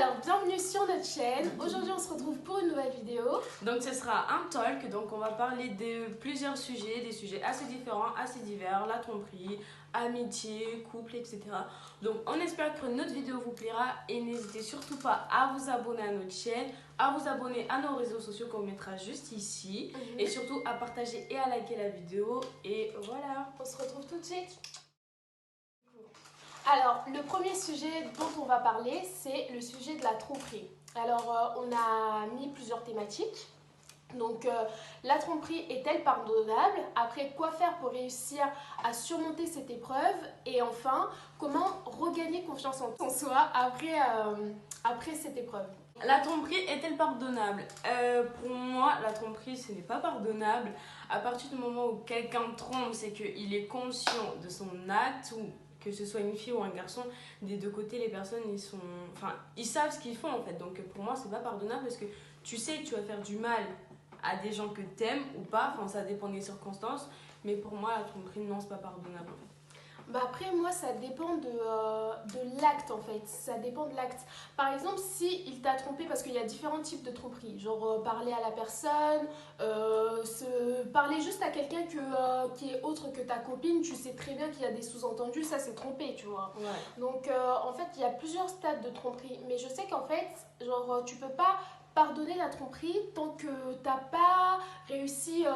Alors, bienvenue sur notre chaîne. Aujourd'hui, on se retrouve pour une nouvelle vidéo. Donc, ce sera un talk. Donc, on va parler de plusieurs sujets, des sujets assez différents, assez divers, la tromperie, amitié, couple, etc. Donc, on espère que notre vidéo vous plaira et n'hésitez surtout pas à vous abonner à notre chaîne, à vous abonner à nos réseaux sociaux qu'on mettra juste ici et surtout à partager et à liker la vidéo. Et voilà. On se retrouve tout de suite. Alors, le premier sujet dont on va parler, c'est le sujet de la tromperie. Alors, on a mis plusieurs thématiques. Donc, la tromperie est-elle pardonnable? Après, quoi faire pour réussir à surmonter cette épreuve? Et enfin, comment regagner confiance en soi après cette épreuve? La tromperie est-elle pardonnable? Pour moi, la tromperie, ce n'est pas pardonnable. À partir du moment où quelqu'un trompe, c'est qu'il est conscient de son acte, ou que ce soit une fille ou un garçon, des deux côtés, les personnes, ils savent ce qu'ils font en fait. Donc pour moi, c'est pas pardonnable parce que tu sais que tu vas faire du mal à des gens que t'aimes ou pas. Enfin, ça dépend des circonstances. Mais pour moi, la tromperie, non, c'est pas pardonnable en fait. Bah après, moi, ça dépend de l'acte en fait. Ça dépend de l'acte. Par exemple, si il t'a trompé, parce qu'il y a différents types de tromperie, genre parler à la personne, parler juste à quelqu'un qui est autre que ta copine, tu sais très bien qu'il y a des sous-entendus, ça c'est tromper, tu vois. Ouais. Donc en fait, il y a plusieurs stades de tromperie. Mais je sais qu'en fait, genre, tu peux pas pardonner la tromperie tant que t'as pas réussi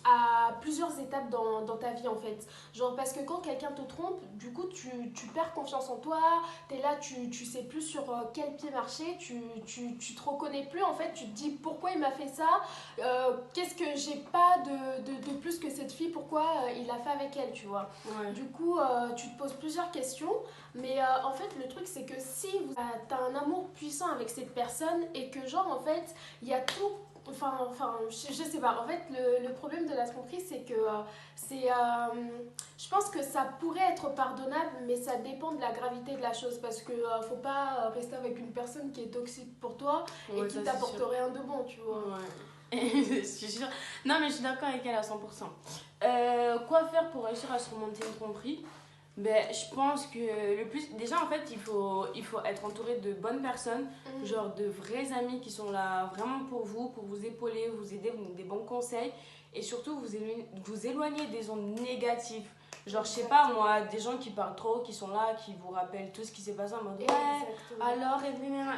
à plusieurs étapes dans ta vie en fait. Genre parce que quand quelqu'un te trompe, du coup tu perds confiance en toi, t'es là, tu sais plus sur quel pied marcher, tu te reconnais plus en fait, tu te dis pourquoi il m'a fait ça, qu'est-ce que j'ai pas de plus que cette fille, pourquoi il a fait avec elle, tu vois. Ouais. Du coup tu te poses plusieurs questions, mais en fait le truc c'est que si t'as un amour puissant avec cette personne et que genre en fait il y a tout. Enfin, je sais pas. En fait, le problème de la tromperie, c'est que je pense que ça pourrait être pardonnable, mais ça dépend de la gravité de la chose. Parce que faut pas rester avec une personne qui est toxique pour toi et qui t'apporte rien de bon, tu vois. Ouais. Je suis sûre. Non, mais je suis d'accord avec elle à 100%. Quoi faire pour réussir à surmonter une tromperie? Ben, je pense que le plus. Déjà, en fait, il faut être entouré de bonnes personnes, genre de vrais amis qui sont là vraiment pour vous épauler, vous aider, vous donner des bons conseils et surtout vous éloigner des ondes négatives. Genre, je sais pas moi, des gens qui parlent trop, qui sont là, qui vous rappellent tout ce qui s'est passé en mode ouais, alors,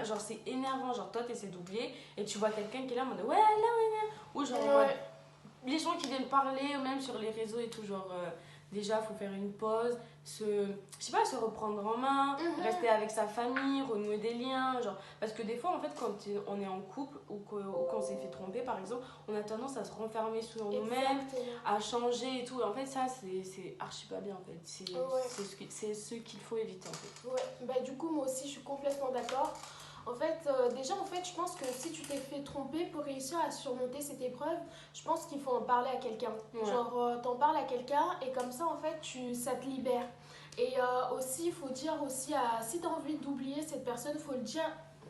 genre c'est énervant, genre toi t'essaies d'oublier et tu vois quelqu'un qui est là en mode ouais, là, ou genre en mode, les gens qui viennent parler, ou même sur les réseaux et tout, genre déjà faut faire une pause, je sais pas, se reprendre en main, rester avec sa famille, renouer des liens, genre, parce que des fois en fait quand on est en couple ou qu'on s'est fait tromper par exemple, on a tendance à se renfermer sur nous-mêmes, à changer et tout, et en fait ça c'est archi pas bien en fait, c'est ce qu'il faut éviter en fait. Ouais, bah du coup moi aussi je suis complètement d'accord. En fait, déjà, en fait, je pense que si tu t'es fait tromper pour réussir à surmonter cette épreuve, je pense qu'il faut en parler à quelqu'un. Ouais. Genre, t'en parles à quelqu'un et comme ça, en fait, ça te libère. Et aussi, il faut dire aussi, si t'as envie d'oublier cette personne, il faut le dire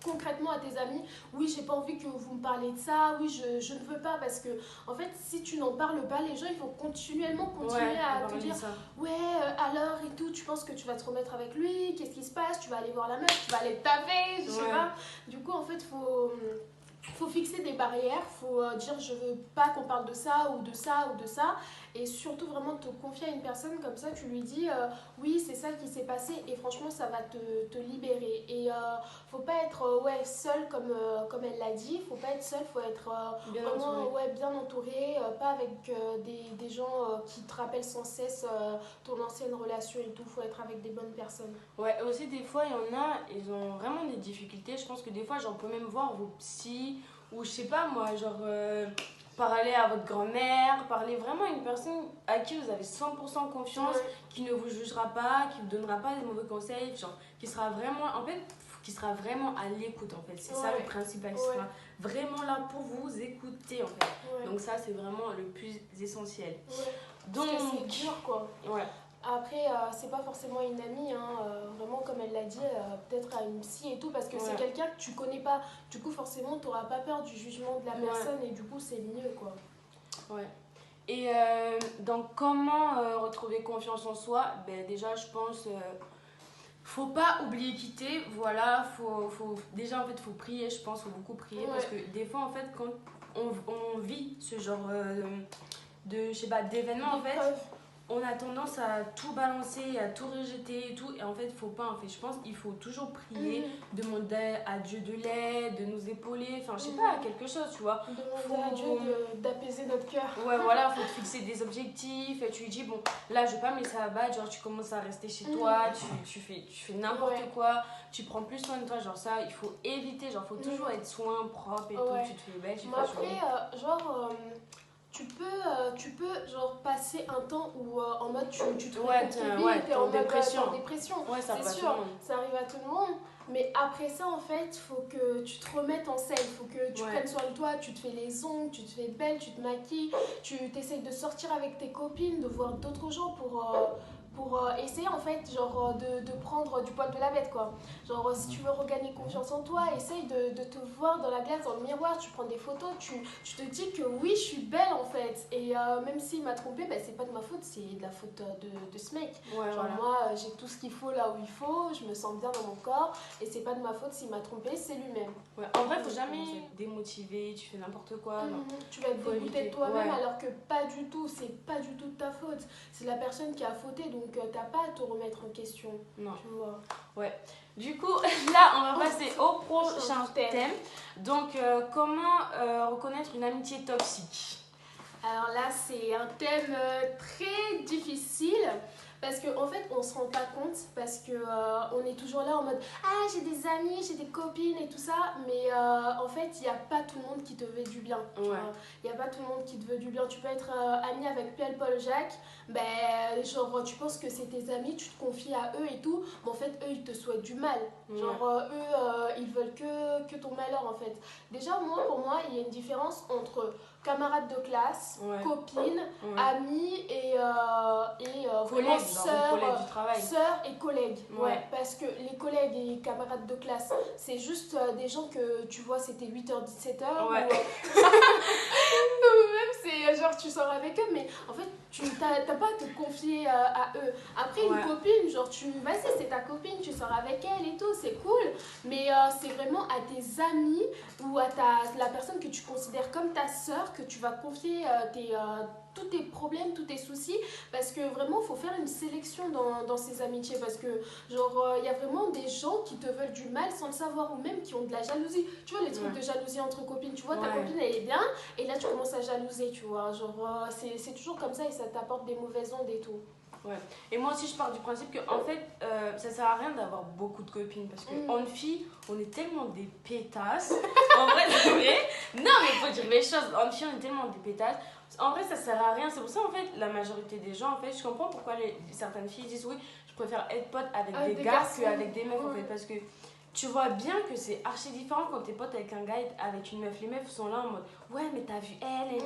concrètement à tes amis. Oui, j'ai pas envie que vous me parlez de ça. Oui, je ne veux pas parce que, en fait, si tu n'en parles pas, les gens, ils vont continuer à te dire ouais, alors et tout, tu penses que tu vas te remettre avec lui, qu'est-ce qui se passe, tu vas aller voir la meuf, tu vas aller taper, je sais pas. Du coup, en fait, faut fixer des barrières, faut dire je veux pas qu'on parle de ça ou de ça ou de ça, et surtout vraiment te confier à une personne comme ça, tu lui dis oui c'est ça qui s'est passé et franchement ça va te libérer. Et faut pas être seul comme elle l'a dit, faut pas être seul, faut être bien entouré, pas avec des gens qui te rappellent sans cesse ton ancienne relation et tout, faut être avec des bonnes personnes. Ouais, aussi des fois il y en a, ils ont vraiment des difficultés, je pense que des fois j'en peux même voir vos psys, ou je sais pas moi, genre parler à votre grand-mère, parler vraiment à une personne à qui vous avez 100% confiance, qui ne vous jugera pas, qui vous donnera pas des mauvais conseils, genre qui sera vraiment, en fait, qui sera vraiment à l'écoute en fait, c'est ça le principal, qui sera vraiment là pour vous écouter en fait. Donc ça c'est vraiment le plus essentiel. Donc c'est dur quoi. Ouais. Après, c'est pas forcément une amie, hein, vraiment comme elle l'a dit, peut-être à une psy et tout, parce que c'est quelqu'un que tu connais pas. Du coup, forcément, t'auras pas peur du jugement de la personne et du coup, c'est mieux quoi. Ouais. Et donc, comment retrouver confiance en soi? Ben, déjà, je pense faut pas oublier qui t'es, voilà, déjà en fait faut prier, je pense, faut beaucoup prier Ouais. parce que des fois en fait quand on vit ce genre de, je sais pas, d'événements en fait, L'épreuve. on a tendance à tout balancer, à tout rejeter et tout. Et en fait, faut pas. En fait, je pense qu'il faut toujours prier, demander à Dieu de l'aide, de nous épauler. Enfin, je sais pas, quelque chose, tu vois. Demander à Dieu d'apaiser notre cœur. Ouais, voilà, faut te fixer des objectifs. Et tu lui dis, bon, là, je vais pas me laisser abattre. Genre, tu commences à rester chez toi, tu fais n'importe Ouais. quoi, tu prends plus soin de toi. Genre, ça, il faut éviter. Genre, faut toujours être soin, propre et Ouais. tout. Tu te fais belle, tu Mais fais après, jolie. tu peux genre passer un temps où en mode tu te Ouais, réconcilies, t'es t'es en en mode dépression. t'es en dépression. Ouais, ça C'est va tout sûr, le monde. ça arrive à tout le monde. Mais après ça, en fait, faut que tu te remettes en selle, faut que tu Ouais. prennes soin de toi, tu te fais les ongles, tu te fais belle, tu te maquilles, tu t'essayes de sortir avec tes copines, de voir d'autres gens pour essayer en fait genre de prendre du poil de la bête quoi. Genre si tu veux regagner confiance en toi, essaye de te voir dans la glace, dans le miroir, tu prends des photos, tu te dis que oui je suis belle en fait. Et même s'il m'a trompée, bah, c'est pas de ma faute, c'est de la faute de ce mec. Ouais, Genre voilà. moi j'ai tout ce qu'il faut là où il faut, je me sens bien dans mon corps et c'est pas de ma faute s'il m'a trompée, c'est lui-même. Ouais, en vrai, faut jamais être démotivé, tu fais n'importe quoi. Non. Tu vas être Faut dégoûté éviter. de toi-même Ouais. alors que pas du tout, c'est pas du tout de ta faute. C'est la personne qui a fauté donc t'as pas à te remettre en question. Non. Tu vois. Ouais. Du coup, là, on va passer au prochain thème. thème. Donc, comment reconnaître une amitié toxique? Alors là, c'est un thème très difficile parce qu'en fait, on se rend pas compte parce que on est toujours là en mode ah, j'ai des amis, j'ai des copines et tout ça, mais en fait, il n'y a pas tout le monde qui te veut du bien. Ouais. Il n'y a pas tout le monde qui te veut du bien. Tu peux être ami avec Pierre, Paul, Jacques, ben genre tu penses que c'est tes amis, tu te confies à eux et tout, mais en fait, eux ils te souhaitent du mal. Genre ils veulent que ton malheur en fait. Déjà, pour moi, il y a une différence entre camarades de classe, Ouais. copines, Ouais. amis et Collègues, vraiment genre collègues du travail. sœurs et collègues. Ouais. Parce que les collègues et camarades de classe, c'est juste des gens que tu vois, c'était 8h, 17h. Ouais. Ou même c'est genre tu sors avec eux, mais en fait, tu t'as pas à te confier à eux. Après, Ouais. une copine, genre vas-y, c'est ta copine, tu sors avec elle et tout, c'est cool. Mais c'est vraiment à tes amis ou à la personne que tu considères comme ta sœur que tu vas confier tous tes problèmes, tous tes soucis, parce que vraiment, il faut faire une sélection dans ces amitiés, parce que genre, il y a vraiment des gens qui te veulent du mal sans le savoir, ou même qui ont de la jalousie. Tu vois, les trucs de jalousie entre copines, tu vois, ta copine, elle est bien, et là, tu commences à jalouser, tu vois, genre, c'est toujours comme ça, et ça t'apporte des mauvaises ondes et tout. Ouais. Et moi aussi, je pars du principe que en fait, ça sert à rien d'avoir beaucoup de copines parce qu'en fille, on est tellement des pétasses. En vrai, c'est vrai. Non, mais il faut dire les choses. En fille, on est tellement des pétasses. En vrai, ça sert à rien. C'est pour ça, en fait, la majorité des gens, en fait, je comprends pourquoi certaines filles disent oui, je préfère être pote avec des gars qu'avec des meufs, en fait, parce que tu vois bien que c'est archi différent quand t'es pote avec un gars et avec une meuf. Les meufs sont là en mode ouais, mais t'as vu elle,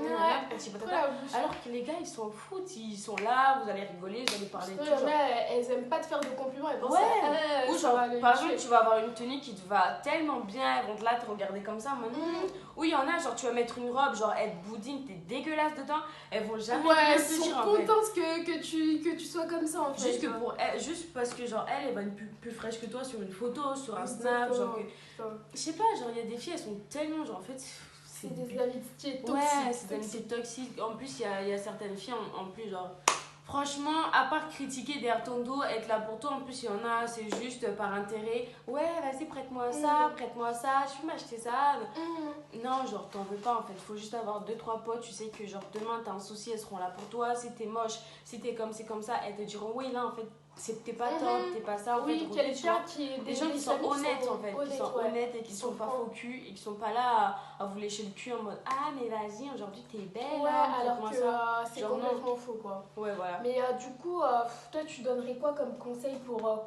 alors que les gars ils s'en foutent, ils sont là, vous allez rigoler, vous allez parler de tout. Elles aiment pas te faire de compliments, elles pensent ou genre, par exemple, tu vas avoir une tenue qui te va tellement bien, elles vont te là te regarder comme ça. Ou il y en a, genre tu vas mettre une robe, genre être boudine, t'es dégueulasse dedans, elles vont jamais elles te sont dire contentes que tu sois comme ça en fait. Juste parce que genre elle va être plus fraîche que toi sur une photo, sur un snap, genre que, je sais pas, genre il y a des filles, elles sont tellement genre en fait c'est des amitiés toxiques. Ouais, c'est des amitiés toxiques. En plus, il y a certaines filles, en plus, genre, franchement, à part critiquer derrière ton dos, être là pour toi, en plus, il y en a, c'est juste par intérêt. Ouais, vas-y, prête-moi ça, je peux m'acheter ça. Non, genre, t'en veux pas, en fait. Faut juste avoir 2-3 potes, tu sais que, genre, demain, t'as un souci, elles seront là pour toi. Si t'es moche, si t'es comme c'est comme ça, elles te diront, oui, là, en fait, t'es pas top, t'es pas ça. En fait, des gens qui sont honnêtes en fait, qui sont honnêtes et qui sont pas faux cul et qui sont pas là à vous lécher le cul en mode ah mais vas-y aujourd'hui t'es belle. Ouais, alors que c'est complètement faux quoi. Ouais, voilà. Mais du coup, toi tu donnerais quoi comme conseil pour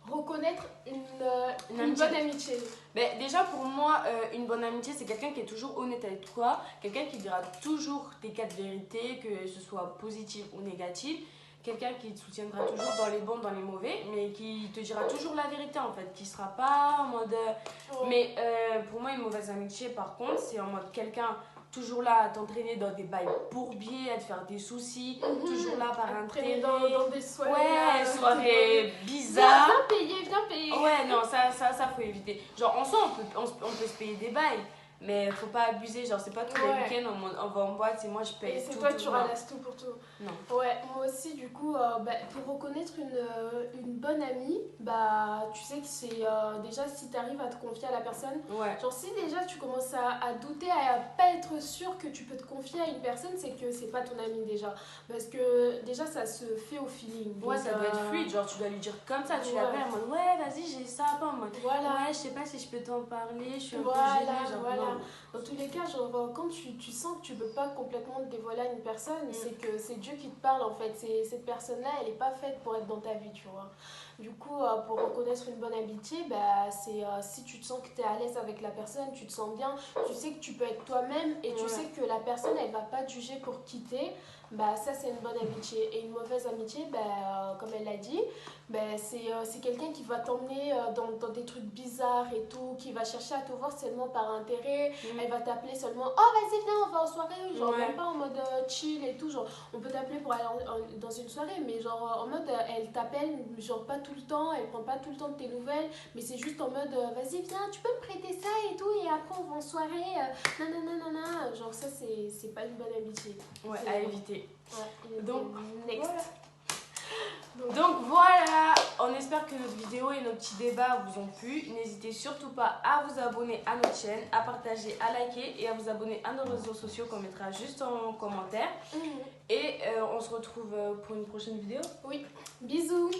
reconnaître une bonne amitié? Ben, déjà pour moi, une bonne amitié c'est quelqu'un qui est toujours honnête avec toi, quelqu'un qui dira toujours tes 4 vérités, que ce soit positif ou négatif. Quelqu'un qui te soutiendra toujours dans les bons, dans les mauvais, mais qui te dira toujours la vérité en fait, qui sera pas en mode. Mais pour moi, une mauvaise amitié par contre, c'est en mode quelqu'un toujours là à t'entraîner dans des bails bourbiers, à te faire des soucis, toujours là par intérêt. Dans des soirées. Ouais, soirées bizarres. Viens payer. Ouais, non, ça faut éviter. Genre, en soi, on peut se payer des bails, mais faut pas abuser. Genre, c'est pas tous les week-ends, on va en boîte et moi je paye. Et c'est tout, toi, tout, tu ralasses tout pour tout. Non. Ouais, moi aussi, du coup, pour reconnaître une bonne amie, tu sais que c'est déjà si tu arrives à te confier à la personne. Ouais. Genre, si déjà tu commences à douter, à pas être sûr que tu peux te confier à une personne, c'est que c'est pas ton ami déjà. Parce que déjà, ça se fait au feeling. Ouais, donc, ça doit être fluide. Genre, tu dois lui dire comme ça. Tu l'appelles en mode ouais, vas-y, j'ai ça, pas en mode voilà. ouais, je sais pas si je peux t'en parler, je suis un peu Voilà, gênée. Genre, voilà. non. Dans tous les cas, genre, quand tu sens que tu peux pas complètement te dévoiler à une personne, c'est que c'est Dieu qui te parle en fait. Cette personne-là, elle est pas faite pour être dans ta vie, tu vois. Du coup, pour reconnaître une bonne amitié, c'est si tu te sens que tu es à l'aise avec la personne, tu te sens bien, tu sais que tu peux être toi-même et tu sais que la personne, elle va pas te juger pour quitter, ça c'est une bonne amitié. Et une mauvaise amitié, comme elle l'a dit, c'est quelqu'un qui va t'emmener dans des trucs bizarres et tout, qui va chercher à te voir seulement par intérêt, elle va t'appeler seulement « Oh vas-y viens, on va en soirée », genre même pas en mode chill et tout, genre on peut t'appeler pour aller dans une soirée, mais genre en mode elle t'appelle genre pas tout le temps, elle prend pas tout le temps de tes nouvelles, mais c'est juste en mode vas-y viens, tu peux me prêter ça et tout, et après on va en soirée, nanana, genre ça c'est pas une bonne amitié. Ouais, à éviter. Ouais, donc next. Voilà. Donc voilà, on espère que notre vidéo et nos petits débats vous ont plu. N'hésitez surtout pas à vous abonner à notre chaîne, à partager, à liker et à vous abonner à nos réseaux sociaux qu'on mettra juste en commentaire. Et on se retrouve pour une prochaine vidéo. Oui, bisous.